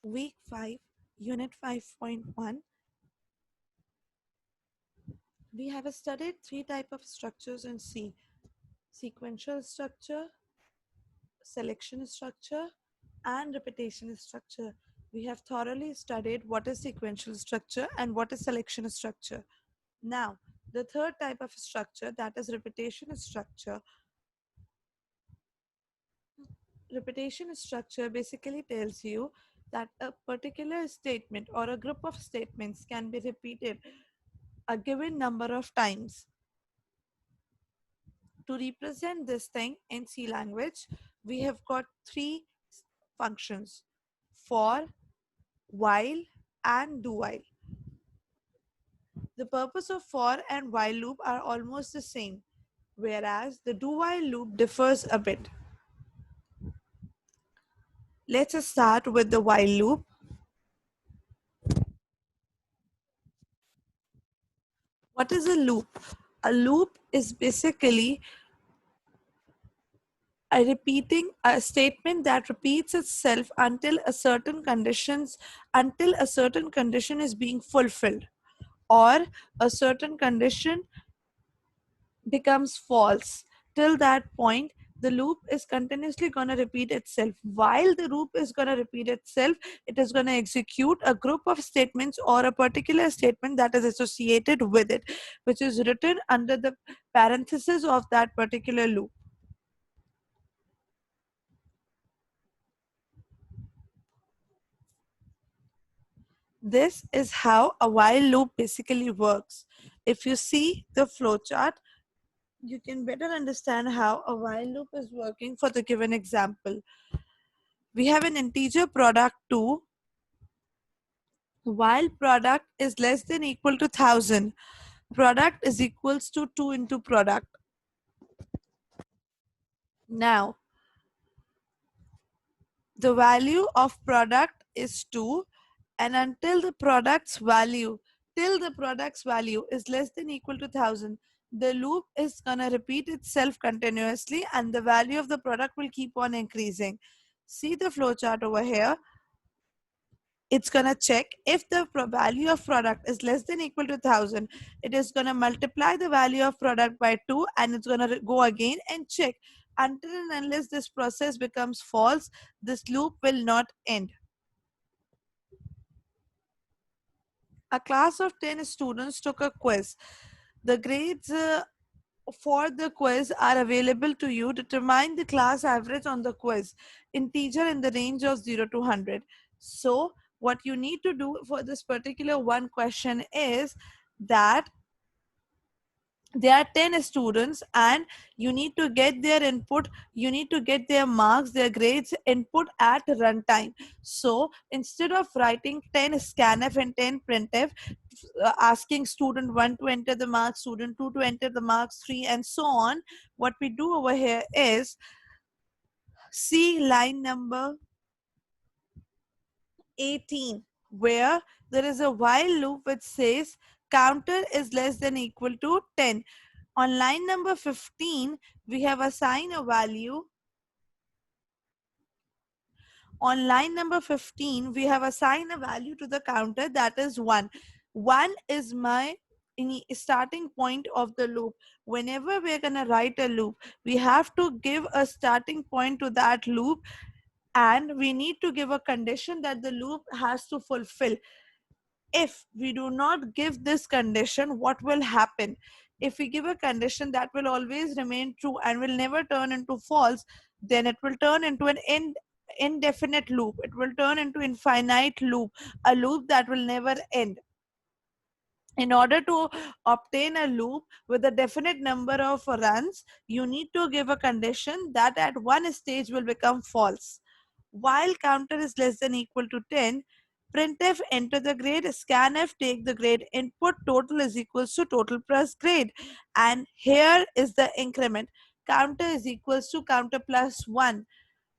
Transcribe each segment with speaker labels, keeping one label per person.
Speaker 1: Week 5, Unit 5.1. We have studied three types of structures in C: sequential structure, selection structure, and repetition structure. We have thoroughly studied what is sequential structure and what is selection structure. Now, the third type of structure, that is repetition structure. Repetition structure basically tells you that a particular statement or a group of statements can be repeated a given number of times. To represent this thing in C language, we have got three functions: for, while, and do while. The purpose of for and while loop are almost the same, whereas the do while loop differs a bit. Let's start with the while loop. What is a loop? A loop is basically a statement that repeats itself until a certain condition is being fulfilled, or a certain condition becomes false. Till that point, the loop is continuously going to repeat itself. While the loop is going to repeat itself, it is going to execute a group of statements or a particular statement that is associated with it, which is written under the parenthesis of that particular loop. This is how a while loop basically works. If you see the flowchart, you can better understand how a while loop is working for the given example. We have an integer product 2. While product is less than equal to 1000, product is equals to 2 into product. Now, the value of product is 2, and until the product's value till the product's value is less than equal to 1000, the loop is going to repeat itself continuously and the value of the product will keep on increasing. See the flowchart over here. It's going to check if the value of product is less than equal to 1000. It is going to multiply the value of product by 2, and it's going to go again and check. Until and unless this process becomes false, this loop will not end. A class of 10 students took a quiz. The grades for the quiz are available to you. Determine the class average on the quiz. Integer in the range of 0 to 100. So what you need to do for this particular one question is that there are 10 students and you need to get their input, you need to get their marks, their grades input at runtime. So instead of writing 10 scanf and 10 printf, asking student 1 to enter the marks, student 2 to enter the marks, 3 and so on, what we do over here is see line number 18, where there is a while loop which says counter is less than equal to 10. On line number 15, we have assigned a value. On line number 15, we have assigned a value to the counter, that is 1. 1 is my starting point of the loop. Whenever we're going to write a loop, we have to give a starting point to that loop, and we need to give a condition that the loop has to fulfill. If we do not give this condition, what will happen? If we give a condition that will always remain true and will never turn into false, then it will turn into an indefinite loop. It will turn into infinite loop, a loop that will never end. In order to obtain a loop with a definite number of runs, you need to give a condition that at one stage will become false. While counter is less than equal to 10, printf enter the grade, scanf take the grade input, total is equals to total plus grade. And here is the increment. Counter is equals to counter plus 1.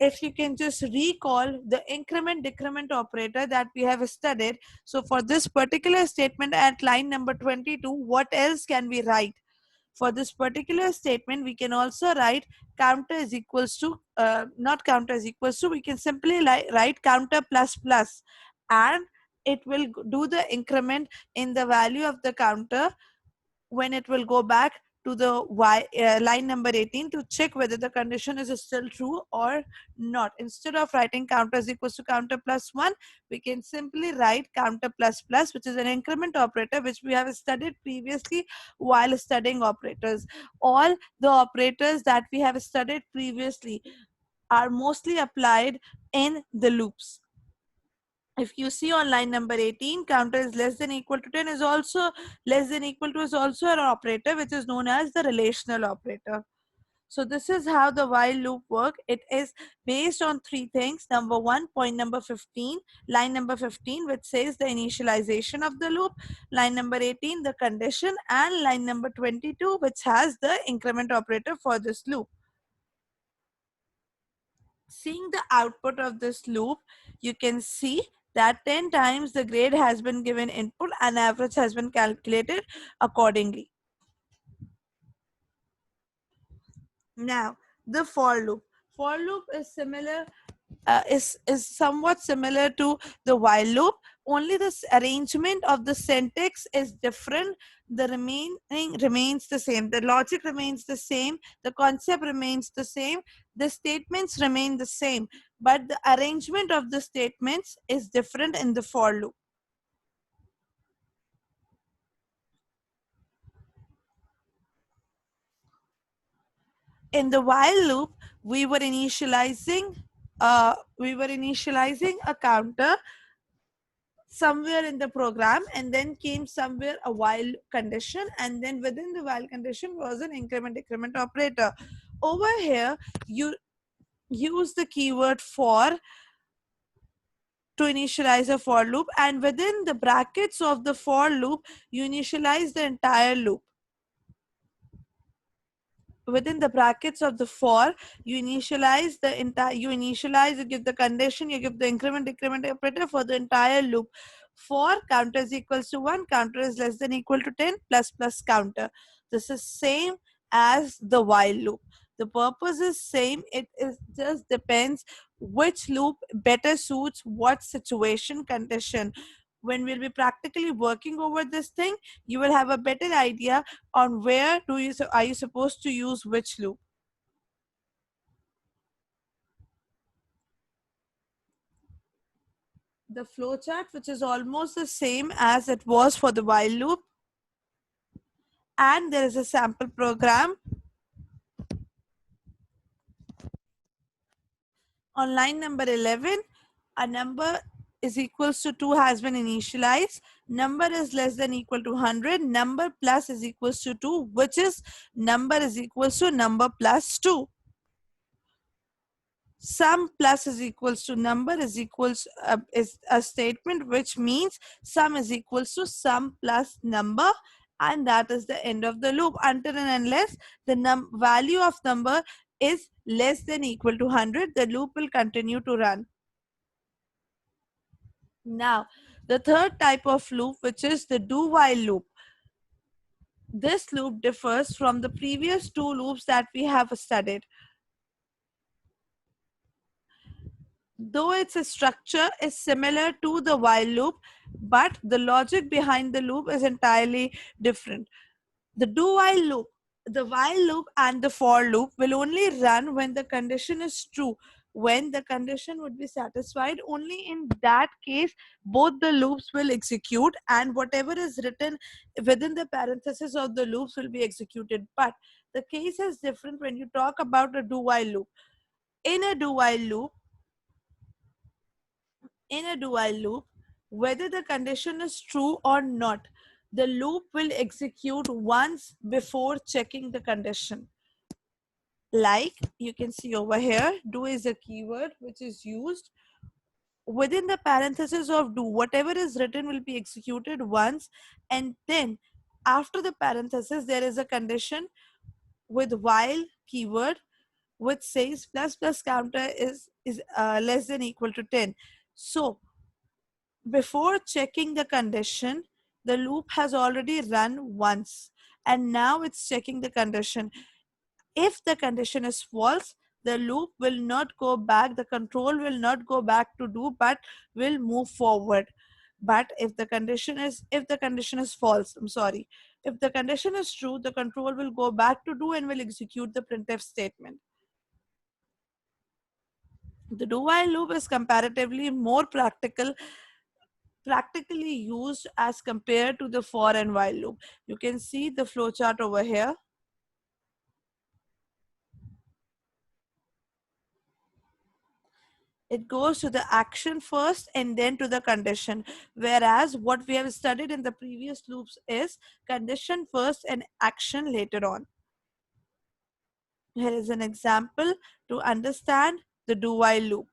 Speaker 1: If you can just recall the increment decrement operator that we have studied. So for this particular statement at line number 22, what else can we write? For this particular statement, we can also write counter is equals to, not counter is equals to, we can simply write counter plus plus, and it will do the increment in the value of the counter when it will go back to the line number 18 to check whether the condition is still true or not. Instead of writing counter is equals to counter plus 1, we can simply write counter plus plus, which is an increment operator which we have studied previously while studying operators. All the operators that we have studied previously are mostly applied in the loops. If you see on line number 18, counter is less than equal to 10 is also less than equal to is also an operator which is known as the relational operator. So this is how the while loop work. It is based on three things. Number one, point number 15, line number 15, which says the initialization of the loop, line number 18, the condition, and line number 22, which has the increment operator for this loop. Seeing the output of this loop, you can see that 10 times the grade has been given input and average has been calculated accordingly. Now, the for loop. For loop is similar, is somewhat similar to the while loop, only this arrangement of the syntax is different. The remaining remains the same, the logic remains the same, the concept remains the same, the statements remain the same, but the arrangement of the statements is different in the for loop. In the while loop, we were initializing a counter somewhere in the program, and then came somewhere a while condition, and then within the while condition was an increment decrement operator. Over here, you use the keyword for to initialize a for loop, and within the brackets of the for loop you initialize the entire loop. Within the brackets of the for, you initialize the entire, you give the condition, you give the increment decrement operator for the entire loop. For counter is equals to 1, counter is less than equal to 10, plus plus counter. This is same as the while loop. The purpose is same, it is just depends which loop better suits what situation condition. When we'll be practically working over this thing, you will have a better idea on where are you supposed to use which loop. The flowchart, which is almost the same as it was for the while loop, and there is a sample program. On line number 11, a number is equals to 2 has been initialized. Number is less than equal to 100. Number plus is equals to 2, which is number is equals to number plus 2. Sum plus is equals to number is a statement which means sum is equals to sum plus number, and that is the end of the loop until and unless the value of number is less than equal to 100, the loop will continue to run. Now, the third type of loop, which is the do while loop. This loop differs from the previous two loops that we have studied. Though its structure is similar to the while loop, but the logic behind the loop is entirely different. The do while loop, the while loop and the for loop will only run when the condition is true. When the condition would be satisfied, only in that case both the loops will execute, and whatever is written within the parenthesis of the loops will be executed. But the case is different when you talk about a do while loop. In a do while loop, in a do while loop, whether the condition is true or not, the loop will execute once before checking the condition. Like you can see over here, do is a keyword which is used within the parenthesis of do. Whatever is written will be executed once, and then after the parenthesis there is a condition with while keyword which says plus plus counter is less than equal to 10. So before checking the condition, the loop has already run once, and now it's checking the condition. If the condition is false, the loop will not go back, the control will not go back to do, but will move forward. But if the condition is false, I'm sorry, if the condition is true, the control will go back to do and will execute the printf statement. The do while loop is comparatively more practically used as compared to the for and while loop. You can see the flowchart over here. It goes to the action first and then to the condition. Whereas what we have studied in the previous loops is condition first and action later on. Here is an example to understand the do while loop.